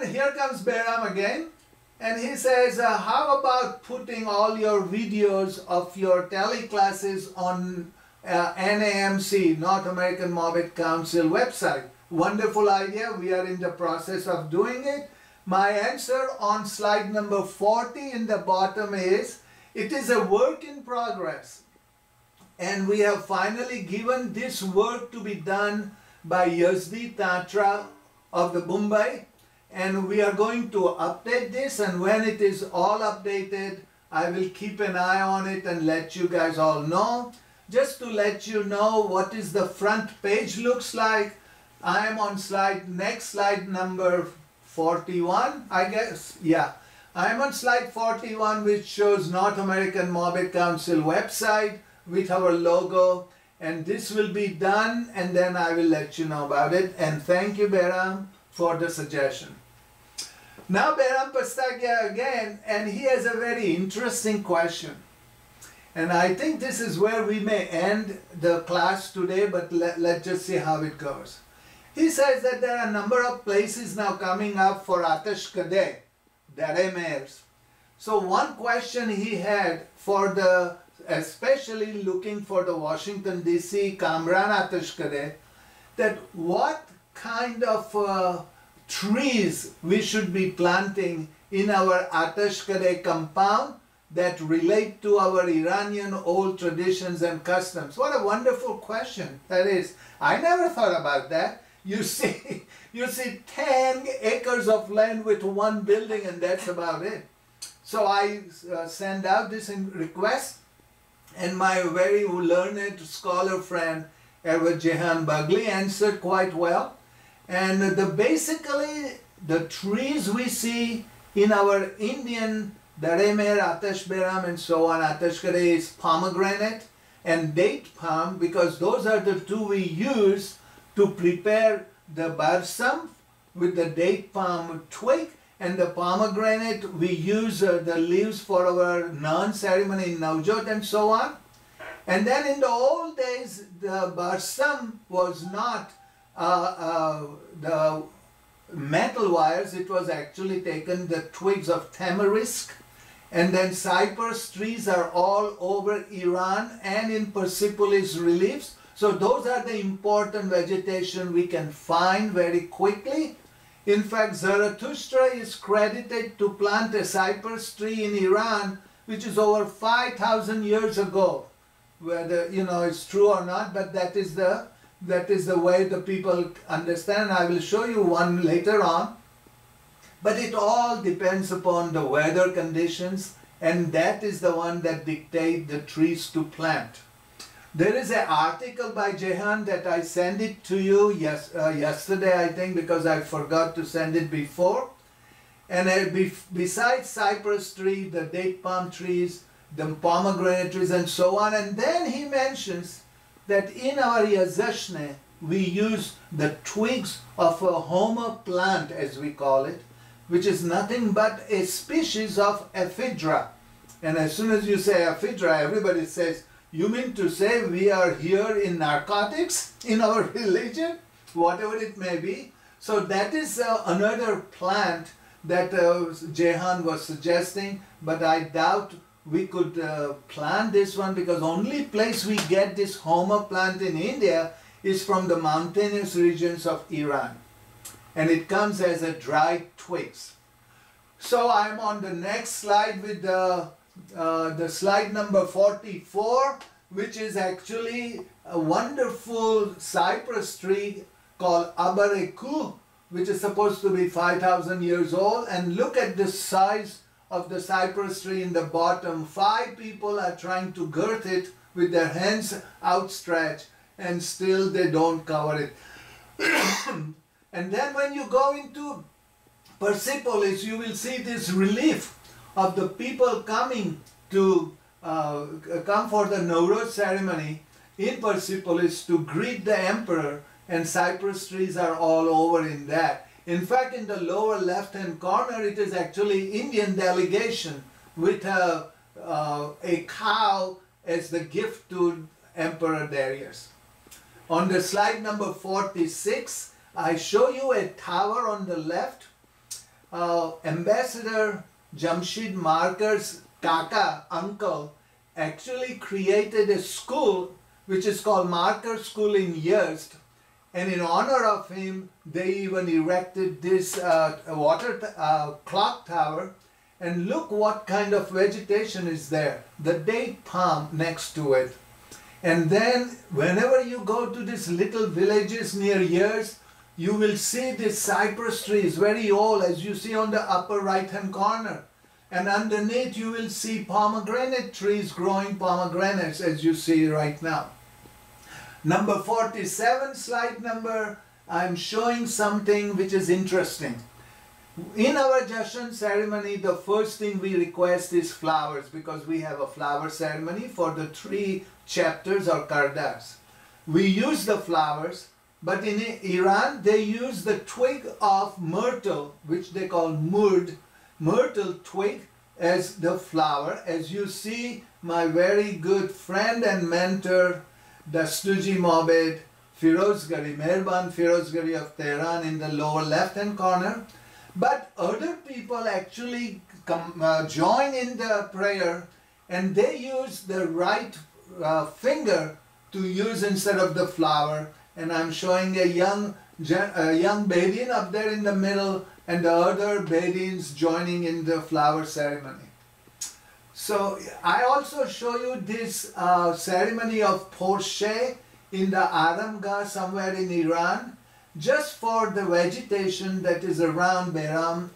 then here comes Behram again, and he says, how about putting all your videos of your tele classes on NAMC, North American Morbid Council website? Wonderful idea. We are in the process of doing it. My answer on slide number 40 in the bottom is, it is a work in progress. And we have finally given this work to be done by Yazdi Tatra of the Mumbai. And we are going to update this, and when it is all updated, I will keep an eye on it and let you guys all know. Just to let you know what is the front page looks like, I am on next slide number 41, I guess. Yeah, I am on slide 41, which shows North American Morbid Council website with our logo. And this will be done, and then I will let you know about it. And thank you, Behram, for the suggestion. Now Behram Pastagya again, and he has a very interesting question. And I think this is where we may end the class today, but let's just see how it goes. He says that there are a number of places now coming up for Atash Kadeh, Dare Mairs. So one question he had for the, especially looking for the Washington DC Kamran Atash Kadeh, that what kind of trees we should be planting in our Atash Kadeh compound that relate to our Iranian old traditions and customs. What a wonderful question that is. I never thought about that. You see 10 acres of land with one building, and that's about it. So I send out this request, and my very learned scholar friend Ervad Bagli answered quite well. And basically the trees we see in our Indian Daremer, Atash Behram and so on, Atash Kadeh is pomegranate and date palm, because those are the two we use to prepare the barsam with the date palm twig, and the pomegranate we use the leaves for our naan ceremony in Naujot and so on. And then in the old days, the barsam was not the metal wires, it was actually taken the twigs of tamarisk, and then cypress trees are all over Iran and in Persepolis reliefs. So those are the important vegetation we can find very quickly. In fact, Zarathustra is credited to plant a cypress tree in Iran, which is over 5,000 years ago. Whether it's true or not, but that is the way the people understand. I will show you one later on. But it all depends upon the weather conditions, and that is the one that dictate the trees to plant. There is an article by Jehan that I sent it to you yesterday, I think, because I forgot to send it before. And besides cypress tree, the date palm trees, the pomegranate trees and so on, and then he mentions that in our Yazashne we use the twigs of a Homer plant, as we call it, which is nothing but a species of ephedra. And as soon as you say ephedra, everybody says, you mean to say we are here in narcotics in our religion? Whatever it may be. So that is another plant that Jehan was suggesting, but I doubt we could plant this one, because only place we get this Homer plant in India is from the mountainous regions of Iran. And it comes as a dried twigs. So I'm on the next slide with the slide number 44, which is actually a wonderful cypress tree called Abareku, which is supposed to be 5,000 years old. And look at the size of the cypress tree in the bottom. 5 people are trying to girth it with their hands outstretched, and still they don't cover it. And then when you go into Persepolis, you will see this relief of the people coming to come for the Nowruz ceremony in Persepolis to greet the emperor, and cypress trees are all over in that. In fact, in the lower left-hand corner, it is actually Indian delegation with a cow as the gift to Emperor Daraius. On the slide number 46, I show you a tower on the left. Ambassador Jamshid Marker's Kaka, uncle, actually created a school which is called Marker School in Yazd, and in honor of him they even erected this clock tower, and look what kind of vegetation is there. The date palm next to it. And then whenever you go to these little villages near Yazd, you will see these cypress trees, very old, as you see on the upper right hand corner. And underneath you will see pomegranate trees growing pomegranates, as you see right now. Number 47 slide number, I'm showing something which is interesting. In our Jashan ceremony, the first thing we request is flowers, because we have a flower ceremony for the 3 chapters or kardas. We use the flowers, but in Iran they use the twig of myrtle, which they call myrtle twig, as the flower. As you see, my very good friend and mentor Dasturji Mobed Firozgari, Mehban Firozgari of Tehran, in the lower left hand corner. But other people actually join in the prayer, and they use the right finger to use instead of the flower. And I'm showing a young Bedin up there in the middle, and the other Bedins joining in the flower ceremony. So I also show you this ceremony of Khurshed in the Aramgah somewhere in Iran, just for the vegetation that is around Behram,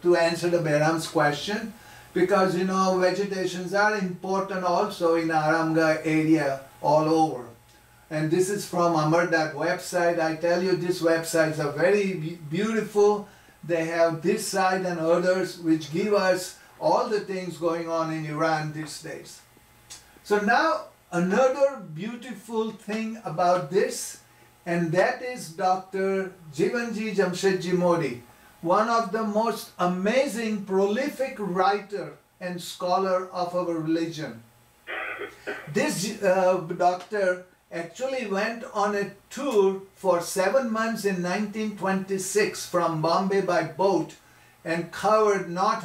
to answer the Behram's question, because you know vegetations are important also in Aramgah area all over. And this is from Amar.dat website. I tell you, these websites are very beautiful. They have this side and others which give us all the things going on in Iran these days. So now another beautiful thing about this, and that is Dr. Jivanjee Jamshedji Modi, one of the most amazing, prolific writer and scholar of our religion. This doctor actually went on a tour for 7 months in 1926 from Bombay by boat, and covered North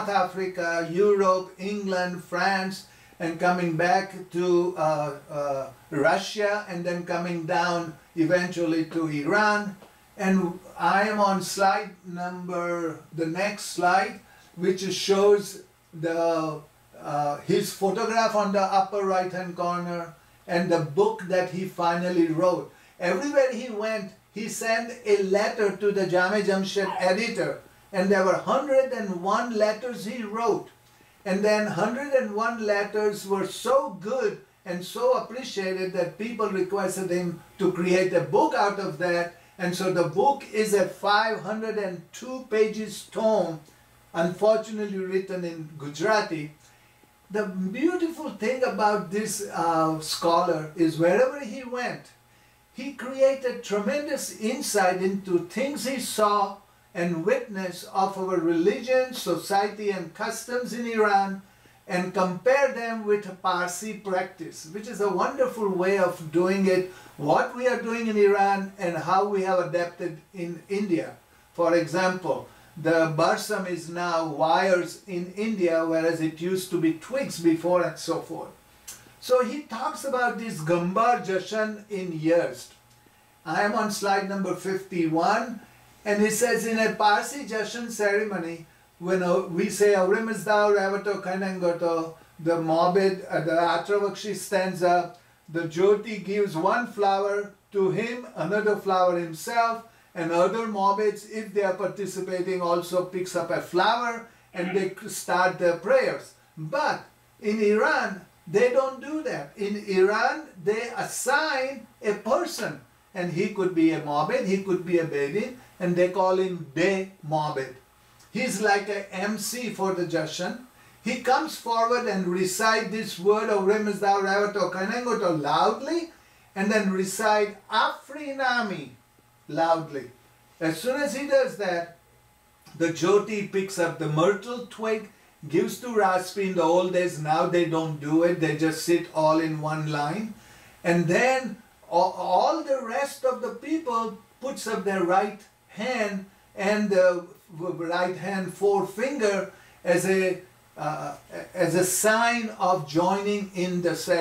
Africa, Europe, England, France, and coming back to Russia, and then coming down eventually to Iran. And I am on slide number, the next slide, which shows his photograph on the upper right hand corner, and the book that he finally wrote. Everywhere he went, he sent a letter to the Jame Jamshed editor, and there were 101 letters he wrote. And then 101 letters were so good and so appreciated that people requested him to create a book out of that. And so the book is a 502 pages tome, unfortunately written in Gujarati. The beautiful thing about this scholar is wherever he went, he created tremendous insight into things he saw and witnessed of our religion, society and customs in Iran, and compare them with Parsi practice, which is a wonderful way of doing it, what we are doing in Iran and how we have adapted in India. For example, the barsam is now wires in India, whereas it used to be twigs before, and so forth. So he talks about this Gambar Jashan in Yazd. I am on slide number 51, and he says, in a Parsi Jashan ceremony, when we say Avrimizdaw Ravato Kanangoto, the Mobid, the Atravakshi stands up, the Jyoti gives one flower to him, another flower himself, and other Mobids, if they are participating, also picks up a flower, and they start their prayers. But in Iran, they don't do that. In Iran, they assign a person, and he could be a Mobid, he could be a Bedin, and they call him Bey Mobid. He's like an MC for the Jashan. He comes forward and recite this word of Remizdaw Ravato Kanangoto loudly, and then recite Afrinami loudly. As soon as he does that, the Jyoti picks up the myrtle twig, gives to Raspi. In the old days, now they don't do it, they just sit all in one line, and then all the rest of the people puts up their right hand, and the right hand forefinger as a sign of joining in the ceremony.